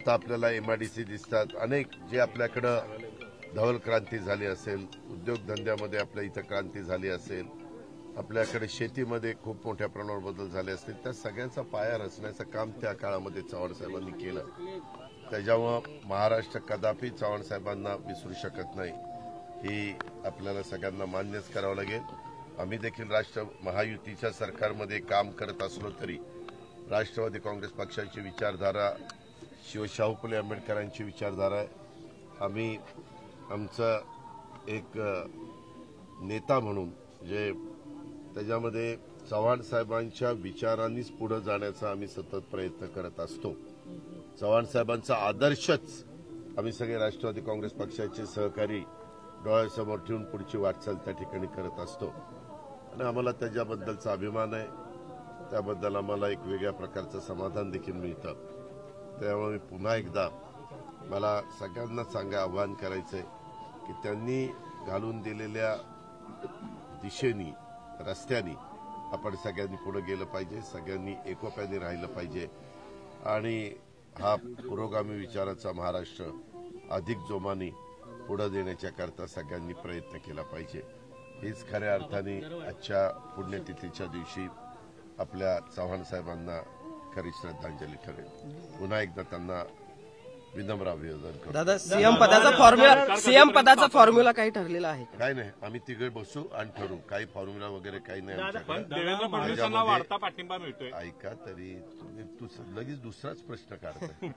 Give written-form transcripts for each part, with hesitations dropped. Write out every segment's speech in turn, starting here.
आता आपल्याला एमआयडीसी दिसतात, अनेक जे आपल्याकडं धवल क्रांती झाली असेल, उद्योगधंद्यामध्ये आपल्या इथं क्रांती झाली असेल, आपल्याकडे शेतीमध्ये खूप मोठ्या प्रमाणावर बदल झाले असतील, त्या सगळ्यांचा पाया रचण्याचं काम त्या काळामध्ये चव्हाण साहेबांनी केलं. त्याच्यामुळं महाराष्ट्र कदापि चव्हाण साहेबांना विसरू शकत नाही, ही आपल्याला सगळ्यांना मान्यच करावं लागेल. आम्ही देखील महायुतीच्या सरकारमध्ये काम करत असलो तरी राष्ट्रवादी काँग्रेस पक्षाची विचारधारा शाहू फुले आंबेडकरांची विचारधारा आहे. आम्ही आमचा एक नेता म्हणून जे त्याच्यामध्ये चव्हाण साहेबांच्या विचारांनीच पुढे जाण्याचा आम्ही सतत प्रयत्न करत असतो. चव्हाण साहेबांचा आदर्शच आम्ही सगळे राष्ट्रवादी काँग्रेस पक्षाचे सहकारी डोळ्यासमोर ठेवून पुढची वाटचाल त्या ठिकाणी करत असतो आणि आम्हाला त्याच्याबद्दलचा अभिमान आहे. त्याबद्दल आम्हाला एक वेगळ्या प्रकारचं समाधान देखील मिळतं. त्यामुळे पुन्हा एकदा मला सगळ्यांना आवाहन करायचंय की त्यांनी घालून दिलेल्या दिशेनी रस्त्यानी आपण सगळ्यांनी पुढे गेलं पाहिजे, सगळ्यांनी एकोप्याने राहिलं पाहिजे आणि हा पुरोगामी विचाराचा महाराष्ट्र अधिक जोमाने पुढे देण्याच्या करता सगळ्यांनी प्रयत्न केला पाहिजे. हीच खऱ्या अर्थाने आजच्या पुण्यतिथीच्या दिवशी आपल्या चव्हाण साहेबांना खरी श्रद्धांजली ठरेल. पुन्हा एकदा त्यांना विनम्र अभिवादन करतो. दादा, सीएम पदाचा फॉर्म्युला काही ठरलेला आहे? काय नाही, आम्ही तिघे बसू आणि ठरवू. काही फॉर्म्युला वगैरे काही नाही देवेंद्र फडणवीसांना वाढता पाठिंबा मिळतोय. ऐका तरी तू लगेच दुसराच प्रश्न काढताय.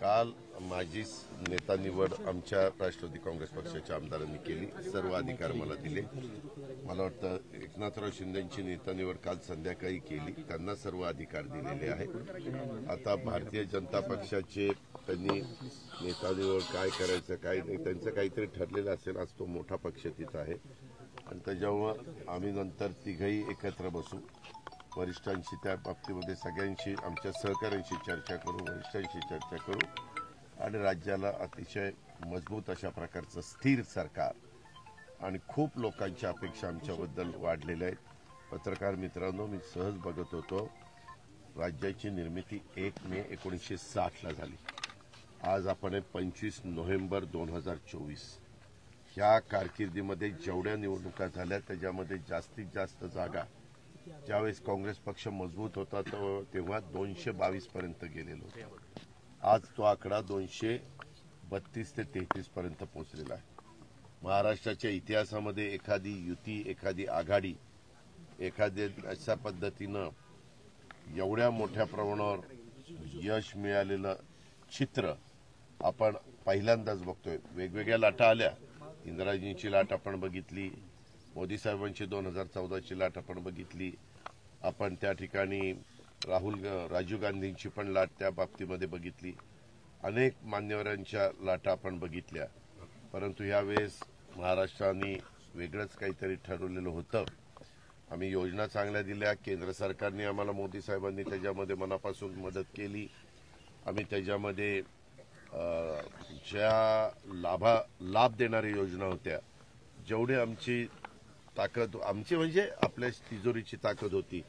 काल माझी नेता निवड आमच्या राष्ट्रवादी काँग्रेस पक्षाच्या आमदारांनी केली, सर्व अधिकार मला दिले. मला वाटतं एकनाथराव शिंदेची नेता निवड काल संध्याकाळी केली, त्यांना सर्व अधिकार दिलेले आहेत. आता भारतीय जनता पक्षाचे त्यांनी नेता निवड काय करायचं काय नाही त्यांचं काहीतरी ठरलेलं असेल. आज तो मोठा पक्ष तिथं आहे आणि त्याच्यामुळं आम्ही नंतर तिघही एकत्र बसू, वरिष्ठांशी त्या बाबतीमध्ये सगळ्यांशी आमच्या सहकाऱ्यांशी चर्चा करू, वरिष्ठांशी चर्चा करू आणि राज्याला अतिशय मजबूत अशा प्रकारचं स्थिर सरकार आणि खूप लोकांच्या अपेक्षा आमच्याबद्दल वाढलेल्या आहेत. पत्रकार मित्रांनो, मी सहज बघत होतो, राज्याची निर्मिती 1 मे 1960 ला झाली. आज आपण 25 नोव्हेंबर 2024. ह्या कारकिर्दीमध्ये जेवढ्या निवडणुका झाल्या त्याच्यामध्ये जास्तीत जास्त जागा ज्यावेळेस काँग्रेस पक्ष मजबूत होता तेव्हा 222 पर्यंत गेलेलो होतो. आज तो आकडा 232 ते 33 पर्यंत पोहोचलेला आहे. महाराष्ट्राच्या इतिहासामध्ये एखादी युती, एखादी आघाडी, एखाद्या अशा पद्धतीनं एवढ्या मोठ्या प्रमाणावर यश मिळालेलं चित्र आपण पहिल्यांदाच बघतोय. वेगवेगळ्या लाटा आल्या. इंदिराजींची लाट आपण बघितली, मोदी साहेबांची 2014ची लाट आपण बघितली, आपण त्या ठिकाणी राजीव गांधींची पण लाट त्या बाबतीमध्ये बघितली, अनेक मान्यवरांच्या लाटा आपण बघितल्या. परंतु यावेळेस महाराष्ट्राने वेगळंच काहीतरी ठरवलेलं होतं. आम्ही योजना चांगल्या दिल्या, केंद्र सरकारने आम्हाला मोदी साहेबांनी त्याच्यामध्ये मनापासून मदत केली. आम्ही त्याच्यामध्ये ज्या लाभ देणाऱ्या योजना होत्या, जेवढी आमची ताकद, आमची म्हणजे आपल्या तिजोरीची ताकद होती,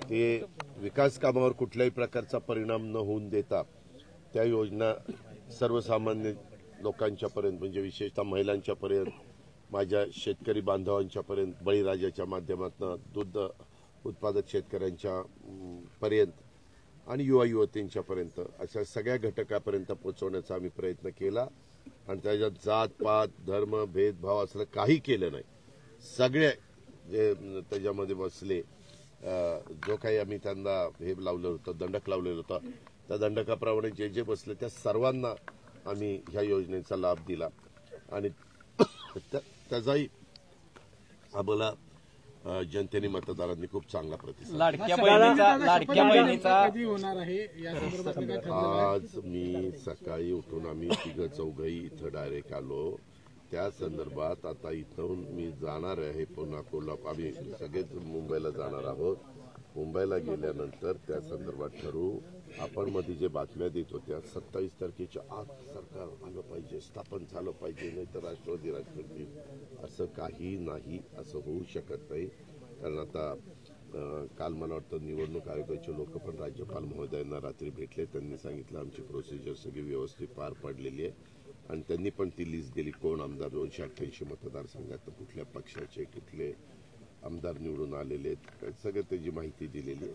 ते विकास कामावर कुठल्याही प्रकारचा परिणाम न होऊन देता त्या योजना सर्वसामान्य लोकांच्यापर्यंत म्हणजे विशेषतः महिलांच्यापर्यंत, माझ्या शेतकरी बांधवांच्यापर्यंत, बळीराजाच्या माध्यमातून दूध उत्पादक शेतकऱ्यांच्या पर्यंत आणि युवा युवतींच्यापर्यंत अशा सगळ्या घटकापर्यंत पोहोचवण्याचा आम्ही प्रयत्न केला आणि त्याच्यात जात पात धर्म भेदभाव असं काही केलं नाही. सगळे जे त्याच्यामध्ये बसले, जो काही आम्ही त्यांना हे लावलं होतं, दंडक लावलेलं होतं, त्या दंडकाप्रमाणे जे जे बसले त्या सर्वांना आम्ही ह्या योजनेचा लाभ दिला आणि त्याचाही आम्हाला जनतेने मतदारांनी खूप चांगला प्रतिसाद. आज मी सकाळी उठून आम्ही तिघं चौघही इथं डायरेक्ट आलो. त्या संदर्भात आता इथून मी जाणार आहे पुन्हा कोल्हापूर. आम्ही सगळेच मुंबईला जाणार आहोत. मुंबईला गेल्यानंतर त्या संदर्भात ठरवू. आपण मध्ये जे बातम्या देत होत्या 27 तारखेच्या आत सरकार आलं पाहिजे, स्थापन झालं पाहिजे, नाही तर राष्ट्रवादी राजकारणी, असं काही नाही, असं होऊ शकत नाही. कारण आता काल मला वाटतं निवडणूक आयोगाचे लोक पण राज्यपाल महोदयांना रात्री भेटले. त्यांनी सांगितलं आमची प्रोसिजर सगळी व्यवस्थित पार पडलेली आहे आणि त्यांनी पण ती लिस्ट दिली कोण आमदार 288 मतदारसंघात कुठल्या पक्षाचे कुठले आमदार निवडून आलेले आहेत सगळं त्याची माहिती दिलेली आहे.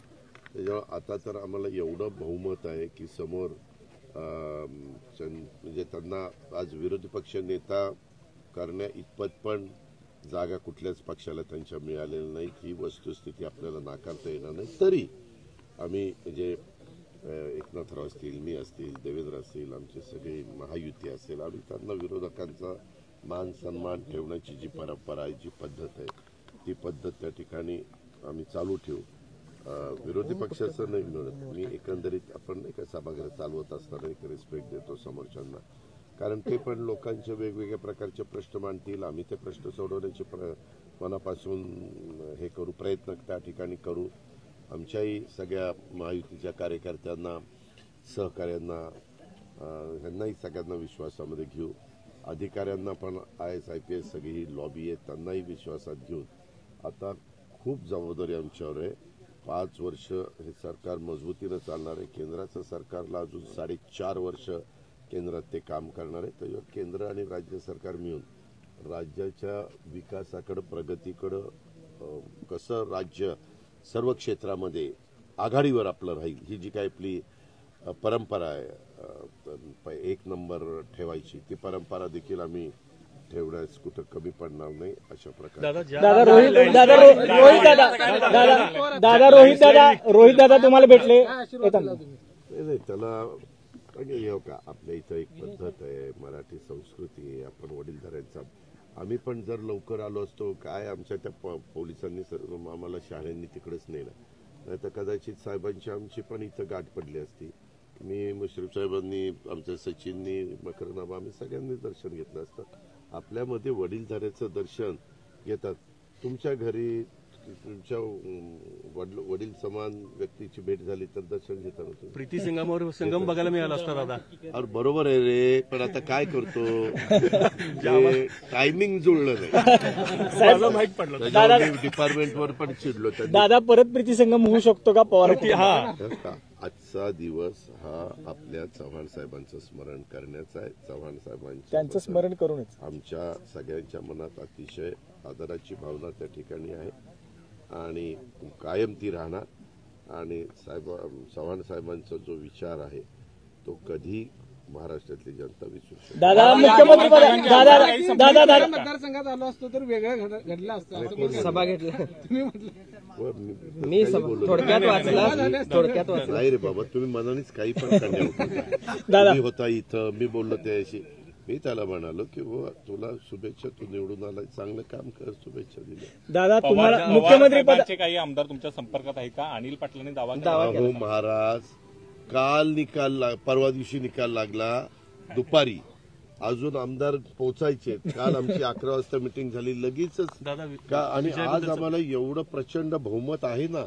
त्याच्यामुळे आता तर आम्हाला एवढं बहुमत आहे की समोर म्हणजे त्यांना आज विरोधी पक्ष नेता करण्या इतपत पण जागा कुठल्याच पक्षाला त्यांच्या मिळालेल्या नाही. ही वस्तुस्थिती आपल्याला नाकारता येणार नाही. तरी आम्ही म्हणजे एकनाथराव असतील, मी असतील, देवेंद्र असतील, आमचे सगळे महायुती असेल, आम्ही त्यांना विरोधकांचा मान सन्मान ठेवण्याची जी परंपरा आहे, जी पद्धत आहे, ती पद्धत त्या ठिकाणी आम्ही चालू ठेवू. विरोधी पक्षाचं नाही मिळत. मी एकंदरीत आपण नाही का सभागृह चालवत असताना एक रिस्पेक्ट देतो समोरच्यांना, कारण ते पण लोकांचे वेगवेगळ्या प्रकारचे प्रश्न मांडतील. आम्ही ते प्रश्न सोडवण्याचे मनापासून हे करू, प्रयत्न त्या ठिकाणी करू. आमच्याही सगळ्या महायुतीच्या कार्यकर्त्यांना, सहकाऱ्यांना, ह्यांनाही सगळ्यांना विश्वासामध्ये घेऊ. अधिकाऱ्यांना पण IAS IPS सगळी ही लॉबी आहे, त्यांनाही विश्वासात घेऊन आता खूप जबाबदारी आमच्यावर आहे. 5 वर्ष हे सरकार मजबूतीनं चालणार आहे. केंद्राचं सरकारला अजून 4.5 वर्ष केंद्रात ते काम करणार आहे. त्याच्यावर केंद्र आणि राज्य सरकार मिळून राज्याच्या विकासाकडं, प्रगतीकडं कसं राज्य सर्व क्षेत्रामध्ये आघाडीवर आपलं राहील, ही जी काही आपली परंपरा आहे एक नंबर ठेवायची, ती परंपरा देखील आम्ही ठेवण्यास कुठं कमी पडणार नाही. अशा प्रकारे रोहित दादा तुम्हाला भेटले नाही त्याला हे का आपल्या इथं एक पद्धत आहे, मराठी संस्कृती आहे. आपण वडीलधाऱ्यांचा आम्ही पण जर लवकर आलो असतो काय आमच्या त्या पोलिसांनी आम्हाला शाळांनी तिकडेच नेलं, नाही तर कदाचित साहेबांची आमची पण इथं गाठ पडली असती. मी मुश्रीफ साहेबांनी, आमच्या सचिननी, मकरनामा, आम्ही सगळ्यांनी दर्शन घेतलं असतं. आपल्यामध्ये वडीलधाऱ्याचं दर्शन घेतात. तुमच्या घरी तुमच्या वडील समान व्यक्तीची भेट झाली तर दर्शन घेताना तुम्ही प्रीती संगम बघायला मिळाला असता दादा. अरे बरोबर आहे रे, पण आता काय करतो टायमिंग जुळलं नाही. माहित पडलं त्याच्यावर डिपार्टमेंटवर पण चिडलो. दादा परत प्रीती संगम होऊ शकतो का पवार? आजचा दिवस हा आपल्या चव्हाण साहेबांचं स्मरण करण्याचा आहे. चव्हाण त्यांचं साहेबांचं स्मरण करूनच आमच्या सगळ्यांच्या मनात अतिशय आदराची भावना त्या ठिकाणी आहे आणि कायम ती राहणार. आणि चव्हाण साहेबांचा जो विचार आहे तो कधी महाराष्ट्रातली जनता विसरू शकते. दादा मुख्यमंत्री दादा मतदारसंघात आलो असतो तर वेगळं घडलं असतं. सभा घेतली तुम्ही म्हटलं मी थोडक्यात वाचला. नाही रे बाबा, तुम्ही मनानेच काही पण करण्या होता इथं. मी बोललो त्याशी, मी त्याला म्हणालो की तुला शुभेच्छा, तू निवडून आला, चांगलं काम कर, शुभेच्छा दिल्या. दादा तुम्हाला मुख्यमंत्री पदाचे काही आमदार तुमच्या संपर्कात आहे का? अनिल पाटलांनी दावा केला. हो महाराज, काल निकाल, परवा दिवशी निकाल लागला दुपारी, अजून आमदार पोहोचायचे. काल आमची 11 वाजता मिटिंग झाली लगेचच का, आणि आज आम्हाला एवढं प्रचंड बहुमत आहे ना.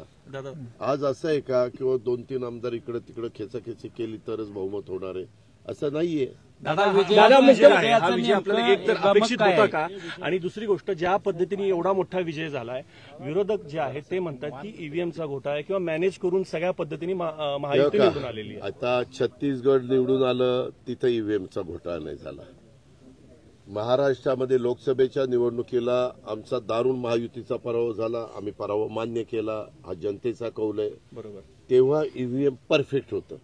आज असं आहे का किंवा 2-3 आमदार इकडे तिकडे खेचाखेची केली तरच बहुमत होणार आहे असं नाहीये. दादा हा विजय आपल्याला एक तर अपेक्षित होता का? आणि दुसरी गोष्ट, ज्या पद्धतीने एवढा मोठा विजय झालाय, विरोधक जे आहेत ते म्हणतात की ईव्हीएमचा घोटाळा किंवा मॅनेज करून सगळ्या पद्धतीने महायुती निवडून आलेली आहे. आता छत्तीसगड निवडून आलं, तिथं ईव्हीएमचा घोटाळा नाही झाला. महाराष्ट्रामध्ये लोकसभेच्या निवडणुकीला आमचा दारुण महायुतीचा पराभव झाला. आम्ही पराभव मान्य केला, हा जनतेचा कौल आहे. बरोबर, तेव्हा ईव्हीएम परफेक्ट होतं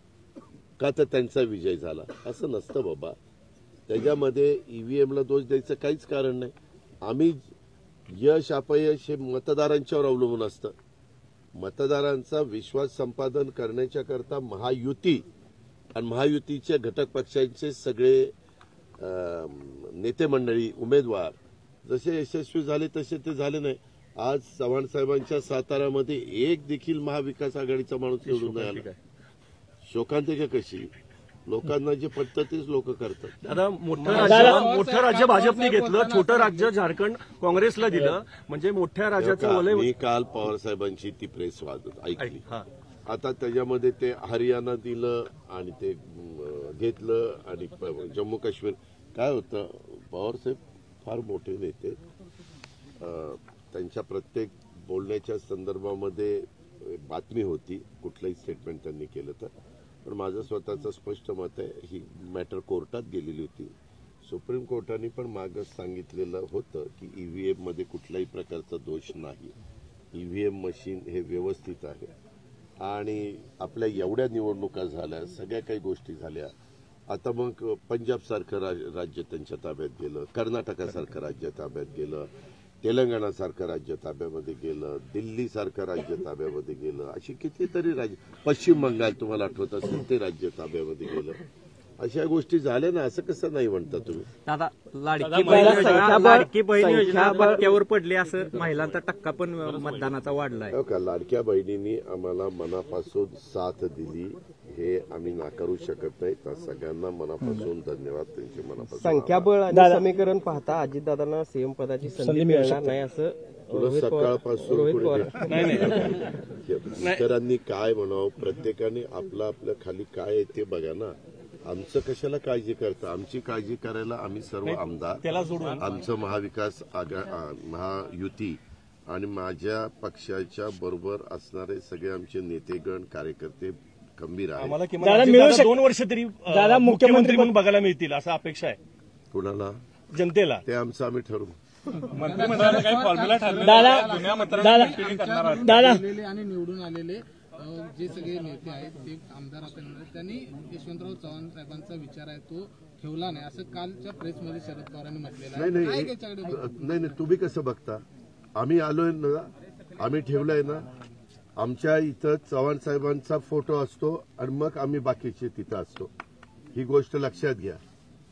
का, तर त्यांचा विजय झाला. असं नसतं बाबा, त्याच्यामध्ये ईव्हीएमला दोष द्यायचं काहीच कारण नाही. आम्ही यश अपयश हे मतदारांच्यावर अवलंबून असतं. मतदारांचा विश्वास संपादन करण्याच्या करता महायुती आणि महायुतीच्या घटक पक्षांचे सगळे नेते मंडळी, उमेदवार जसे यशस्वी झाले तसे ते झाले नाही. आज चव्हाण साहेबांच्या साताऱ्यामध्ये एक देखील महाविकास आघाडीचा माणूस निवडून नाही आला. शोकांतिका कशी, लोकांना जे पटतं तेच लोक करतात. दादा मोठं राज्य भाजपने घेतलं, छोटं राज्य झारखंड काँग्रेसला दिलं, म्हणजे मोठ्या राज्याचं वलय. मी काल पवार साहेबांची ती प्रेस ऐकली. आता त्याच्यामध्ये ते हरियाणा दिलं आणि ते घेतलं आणि जम्मू काश्मीर. काय होतं, पवार साहेब फार मोठे नेते, त्यांच्या प्रत्येक बोलण्याच्या संदर्भामध्ये बातमी होती, कुठलंही स्टेटमेंट त्यांनी केलं तर. पण माझं स्वतःचं स्पष्ट मत आहे, ही मॅटर कोर्टात गेलेली होती. सुप्रीम कोर्टाने पण मागं सांगितलेलं होतं की ईव्हीएम मध्ये कुठल्याही प्रकारचा दोष नाही. ईव्हीएम मशीन हे व्यवस्थित आहे आणि आपल्या एवढ्या निवडणुका झाल्या, सगळ्या काही गोष्टी झाल्या. आता मग पंजाब सारखं राज्य त्यांच्या ताब्यात गेलं, कर्नाटकासारखं राज्य ताब्यात गेलं, तेलंगणासारखं राज्य ताब्यामध्ये गेलं, दिल्लीसारखं राज्य ताब्यामध्ये गेलं, अशी कितीतरी राज्य, पश्चिम बंगाल तुम्हाला आठवत असेल ते राज्य ताब्यामध्ये गेलं. अशा गोष्टी झाल्या ना, असं कसं नाही म्हणता तुम्ही? दादा लाडकी बहीण योजना पट्ट्यावर पडली असं महिलांचा टक्का पण मतदानाचा वाढलाय. हो का, लाडक्या बहिणींनी आम्हाला मनापासून साथ दिली, हे आम्ही नाकारू शकत नाही. त्या सगळ्यांना मनापासून धन्यवाद, त्यांचे मनापासून. संख्याबळ आणि समीकरण पाहता अजितदादांना सीएम पदाची संधी मिळणार नाही असं तुला सकाळपासून इतरांनी काय म्हणावं, प्रत्येकाने आपलं आपल्या खाली काय आहे ते बघा ना. आमचं कशाला काळजी करता? आमची काळजी करायला आम्ही सर्व आमदार, आमचं महाविकास महायुती आणि माझ्या पक्षाच्या बरोबर असणारे सगळे आमचे नेतेगण, कार्यकर्ते खंबीर आहेत. आम्हाला किमान 2 वर्ष तरी दादा मुख्यमंत्री म्हणून बघायला मिळतील असं अपेक्षा आहे. कुणाला? जनतेला. ते आमचं आम्ही ठरवू. मंत्रिमंडळाचा काही फॉर्म्युला दादा आणि निवडून आलेले जे सगळे नेते आहेत, ते आमदार आपल्याला, त्यांनी यशवंतराव चव्हाण साहेबांचा विचार आहे तो ठेवला नाही असं कालच्या प्रेसमध्ये शरद पवारांनी म्हटलेलं आहे. नाही, तुम्ही कसं बघता? आम्ही आलोय ना, आम्ही ठेवलंय ना. आमच्या इथं चव्हाण साहेबांचा फोटो असतो आणि मग आम्ही बाकीचे तिथं असतो. ही गोष्ट लक्षात घ्या,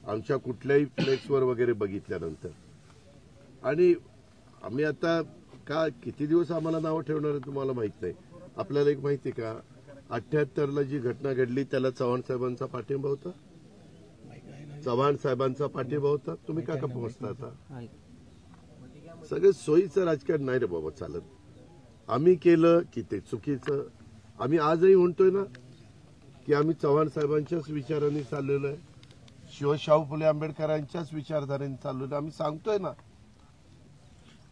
आमच्या कुठल्याही फ्लेक्सवर वगैरे बघितल्यानंतर. आणि आम्ही आता किती दिवस आम्हाला नावं ठेवणार आहे तुम्हाला माहित नाही. आपल्याला एक माहिती का, 78ला जी घटना घडली त्याला चव्हाण साहेबांचा पाठिंबा होता. चव्हाण साहेबांचा पाठिंबा होता. तुम्ही का पोहोचता आता? सगळं सोयीचं राजकारण नाही रे बाबा चालत. आम्ही केलं की ते चुकीचं. आम्ही आजही म्हणतोय ना की आम्ही चव्हाण साहेबांच्याच विचारांनी चाललेलो आहे, शाहू फुले आंबेडकरांच्याच विचारधारेने चाललेलो आहे. आम्ही सांगतोय ना.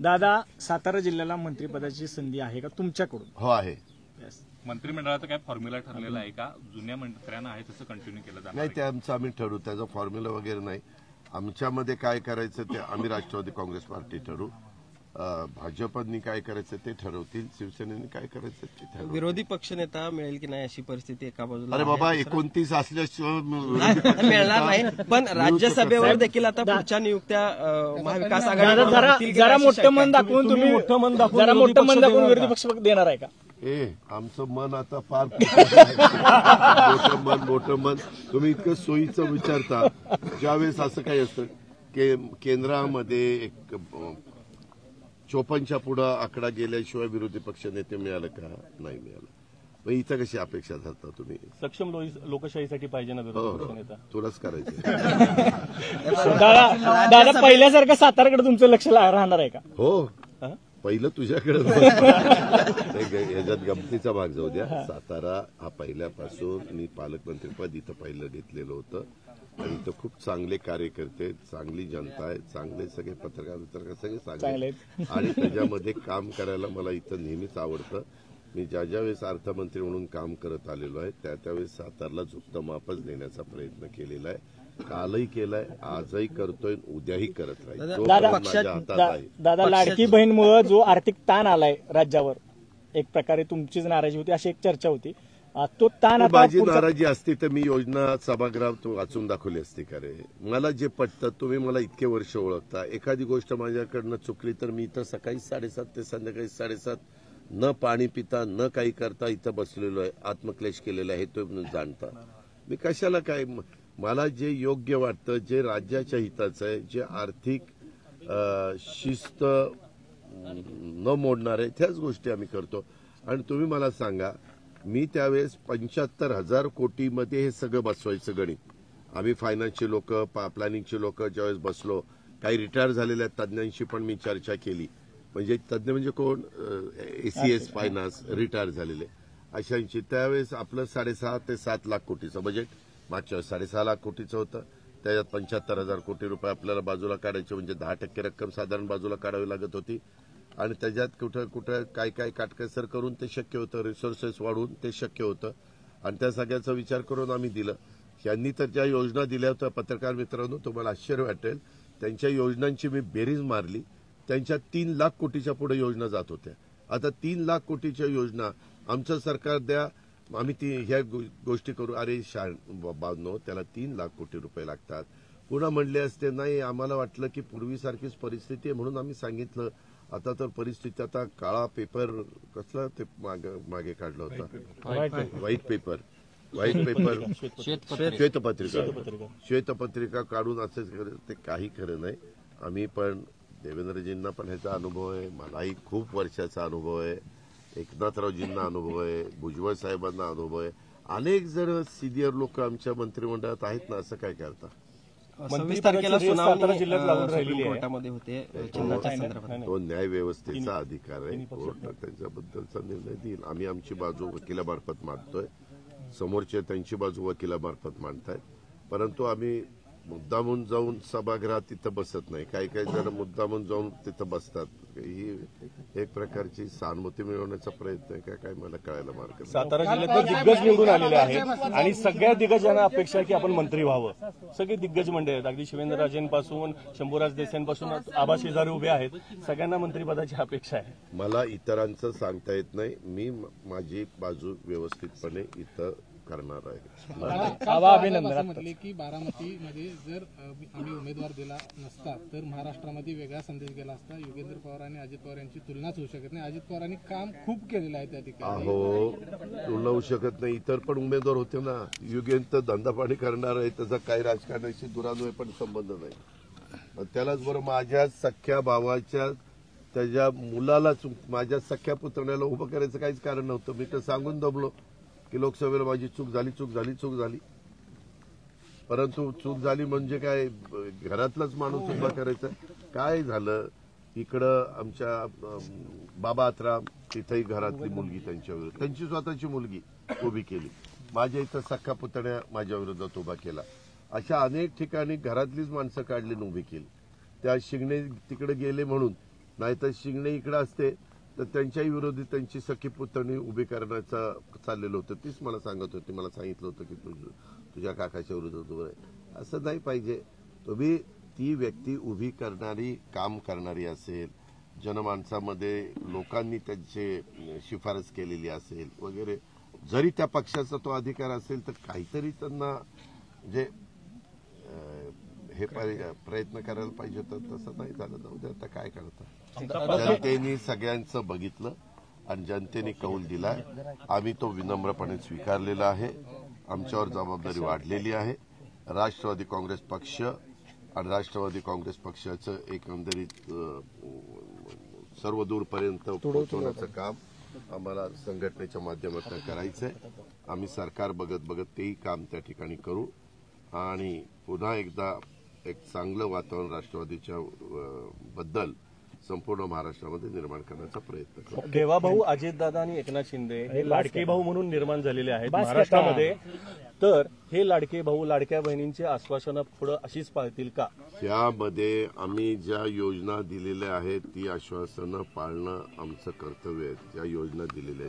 दादा, सातारा जिल्ह्याला मंत्रिपदाची संधी आहे का तुमच्याकडून? हो आहे. मंत्रिमंडळाचा काय फॉर्म्युला ठरलेला आहे का? जुन्या मंत्र्यांना आहे तसं कंटिन्यू केलं जाणार नाही, ते आमचं आम्ही ठरवू. त्याचा फॉर्म्युला वगैरे नाही. आमच्यामध्ये काय करायचं ते आम्ही राष्ट्रवादी काँग्रेस पार्टी ठरवू. भाजपनी काय करायचं ते ठरवतील, शिवसेनेने काय करायचं ते ठरवू. विरोधी पक्षनेता मिळेल की नाही अशी परिस्थिती एका बाजूला. अरे बाबा, 29 असल्याशिवाय मिळणार नाही. पण राज्यसभेवर देखील आता पुढच्या नियुक्त्या महाविकास आघाडी जरा मोठं मन दाखवून तुम्ही विरोधी पक्ष देणार आहे का? आमचं मन आता फार मोठं मन. तुम्ही इतकं सोयीचं विचारता. ज्यावेळेस असं काही असतं केंद्रामध्ये एक 54च्या पुढे आकडा गेल्याशिवाय विरोधी पक्ष नेते मिळालं का? नाही मिळालं. मग इथं कशी अपेक्षा धरता तुम्ही? सक्षम लोकशाहीसाठी पाहिजे ना विरोधी पक्ष नेता. तुलाच करायचं. दादा, पहिल्यासारखं साताराकडे तुमचं लक्ष राहणार आहे का? हो, पहिलं तुझ्याकडे. याच्यात गमतीचा भाग जाऊ द्या. सातारा हा पहिल्यापासून मी पालकमंत्रीपद इथं पहिलं घेतलेलं होतं आणि इथं खूप चांगले कार्यकर्ते, चांगली जनता आहे, चांगले सगळे पत्रकार सगळे चांगले, आणि त्याच्यामध्ये काम करायला मला इथं नेहमीच आवडतं. मी ज्या वेळेस अर्थमंत्री म्हणून काम करत आलेलो आहे त्यावेळेस सातारला झुकतं मापच देण्याचा प्रयत्न केलेला आहे. कालही केलाय, आजही करतोय, उद्याही करत राहील. माझ्या हातात आहे. दादा, लाडकी बहीणमुळे जो आर्थिक ताण आलाय राज्यावर, एक प्रकारे तुमचीच नाराजी होती अशी एक चर्चा होती. तो ताण आता माझी नाराजी असती तर मी योजना सभागृहात वाचून दाखवली असती का रे? मला जे पटतं, तुम्ही मला इतके वर्ष ओळखता, एखादी गोष्ट माझ्याकडनं चुकली तर मी इथं सकाळी 7:30 ते संध्याकाळी 7:30 न पाणी पिता न काही करता इथं बसलेलो आहे, आत्मक्लेश केलेला आहे, तो जाणता. मी कशाला काय, मला जे योग्य वाटतं, जे राज्याच्या हिताचं आहे, जे आर्थिक शिस्त न मोडणार आहे, त्याच गोष्टी आम्ही करतो. आणि तुम्ही मला सांगा, मी त्यावेळेस 75,000 कोटीमध्ये हे सगळं बसवायचं गणित. आम्ही फायनान्सचे लोक, प्लॅनिंगचे लोक ज्यावेळेस बसलो, काही रिटायर झालेल्या तज्ज्ञांशी पण मी चर्चा केली. म्हणजे तज्ज्ञ म्हणजे कोण? ACS फायनान्स रिटायर झालेले अशांची. त्यावेळेस आपलं 6.5 ते 7 लाख कोटीचं बजेट, मागच्या 6.5 लाख कोटीचं होतं. त्याच्यात 75,000 कोटी रुपये आपल्याला बाजूला काढायचे, म्हणजे 10% रक्कम साधारण बाजूला काढावी लागत होती. आणि त्याच्यात कुठं कुठं काय काय काटकसर करून ते शक्य होतं, रिसोर्सेस वाढवून ते शक्य होतं आणि त्या सगळ्याचा विचार करून आम्ही दिलं. यांनी तर ज्या योजना दिल्या होत्या पत्रकार मित्रांनो, तुम्हाला आश्चर्य वाटेल, त्यांच्या योजनांची मी बेरीज मारली, त्यांच्या 3 लाख कोटीच्या पुढे योजना जात होत्या. आता 3 लाख कोटीच्या योजना आमचं सरकार द्या, आम्ही ह्या गोष्टी करू. अरे बाबनो, त्याला 3 लाख कोटी रुपये लागतात. पुन्हा म्हणले असते नाही, आम्हाला वाटलं की पूर्वीसारखीच परिस्थिती आहे म्हणून आम्ही सांगितलं. आता तर परिस्थिती, आता काळा पेपर कसला ते मागे काढला होता, व्हाईट पेपर श्वेतपत्रिका काढून असं ते काही खरं नाही. आम्ही पण देवेंद्रजींना पण ह्याचा अनुभव आहे, मलाही खूप वर्षाचा अनुभव आहे, एकनाथरावजींना अनुभव आहे, भुजबळ साहेबांना अनुभव आहे, अनेक जण सिनियर लोक आमच्या मंत्रिमंडळात आहेत ना. असं काय करता? 26 तारखेला सुनावणी जिल्ह्यात लागून राहिलेली सुप्रीम आहे. कोर्टामध्ये होते चिन्हाच्या संदर्भात. तो न्याय व्यवस्थेचा अधिकार आहे, कोर्ट त्यांच्याबद्दलचा निर्णय देईल. आम्ही आमची बाजू वकिलामार्फत मांडतोय, समोरचे त्यांची बाजू वकिलामार्फत मांडतायत. परंतु आम्ही मुद्दामून जाऊन सभागृहात तिथं बसत नाही. काही काही जण मुद्दामून जाऊन तिथं बसतात. ही एक प्रकारची सहानुभूती मिळवण्याचा प्रयत्न आहे का काय, मला कळायला मार्ग नाही. सातारा जिल्ह्यात दिग्गज निवडून आलेले आहेत आणि सगळ्या दिग्गजांना अपेक्षा आहे की आपण मंत्री व्हावं. सगळे दिग्गज मंडळी आहेत, अगदी शिवेंद्रराजेंपासून शंभूराज देसाईंपासून आबा शेजारी उभे आहेत. सगळ्यांना मंत्रिपदाची अपेक्षा आहे. मला इतरांचं सांगता येत नाही, मी माझी बाजू व्यवस्थितपणे इथं करणार आहे. असं म्हटले की बारामतीमध्ये जर आम्ही उमेदवार दिला नसता तर महाराष्ट्रामध्ये वेगळा संदेश गेला असता. योगेंद्र पवार आणि अजित पवार यांची तुलनाच होऊ शकत नाही. अजित पवारांनी काम खूप केलेलं आहे त्या ठिकाणी. अहो, तुलना होऊ शकत नाही. इतर पण उमेदवार होते ना. युगेंद्र धंदापाणी करणार आहे, त्याचा काही राजकारणाशी दुरान्वय पण संबंध नाही. त्यालाच बरं माझ्या सख्या भावाच्या त्याच्या मुलालाच, माझ्या सख्या पुतण्याला उभं करायचं काहीच कारण नव्हतं. मी तर सांगून दमलो की लोकसभेला माझी चूक झाली. परंतु चूक झाली म्हणजे काय, घरातलाच माणूस उभा करायचा. काय झालं, इकडं आमच्या बाबा आत्राम, तिथंही घरातली मुलगी त्यांची स्वतःची मुलगी उभी केली. माझ्या इथं सख्खा पुतण्या माझ्या विरोधात उभा केला. अशा अनेक ठिकाणी घरातलीच माणसं काढली उभी केली. त्या शिंगणे तिकडे गेले म्हणून, नाहीतर शिंगणे इकडे असते तर त्यांच्याही विरोधी त्यांची सखी पुतणी उभी करण्याचं चाललेलं होतं. तीच मला सांगत होती, मला सांगितलं होतं की तुझ्या काकाच्या विरोधात उभं आहे. असं नाही पाहिजे. तुम्ही ती व्यक्ती उभी करणारी, काम करणारी असेल, जनमानसामध्ये लोकांनी त्यांची शिफारस केलेली असेल वगैरे, जरी त्या पक्षाचा तो अधिकार असेल तर काहीतरी त्यांना म्हणजे हे प्रयत्न करायला पाहिजे होता. तसं नाही झालं. जाऊ दे, आता काय करता. जनतेने सगळ्यांचं बघितलं आणि जनतेने कौल दिलाय. आम्ही तो विनम्रपणे स्वीकारलेला आहे. आमच्यावर जबाबदारी वाढलेली आहे. राष्ट्रवादी काँग्रेस पक्ष आणि राष्ट्रवादी काँग्रेस पक्षाचं एकंदरीत सर्व दूरपर्यंत पोहोचवण्याचं काम आम्हाला संघटनेच्या माध्यमातून करायचंय. आम्ही सरकार बघत तेही काम त्या ठिकाणी करू आणि पुन्हा एकदा एक चांगलं वातावरण राष्ट्रवादीच्या बद्दल संपूर्ण महाराष्ट्रामध्ये निर्माण करण्याचा प्रयत्न करू. देवाभाऊ अजितदादा आणि एकनाथ शिंदे हे लाडके भाऊ म्हणून निर्माण झालेले आहेत महाराष्ट्रामध्ये. तर हे लाडके भाऊ लाडक्या बहिणींची आश्वासनं पुढे अशीच पाळतील का? यामध्ये आम्ही ज्या योजना दिलेल्या आहेत ती आश्वासनं पाळणं आमचं कर्तव्य आहे. ज्या योजना दिलेल्या आहेत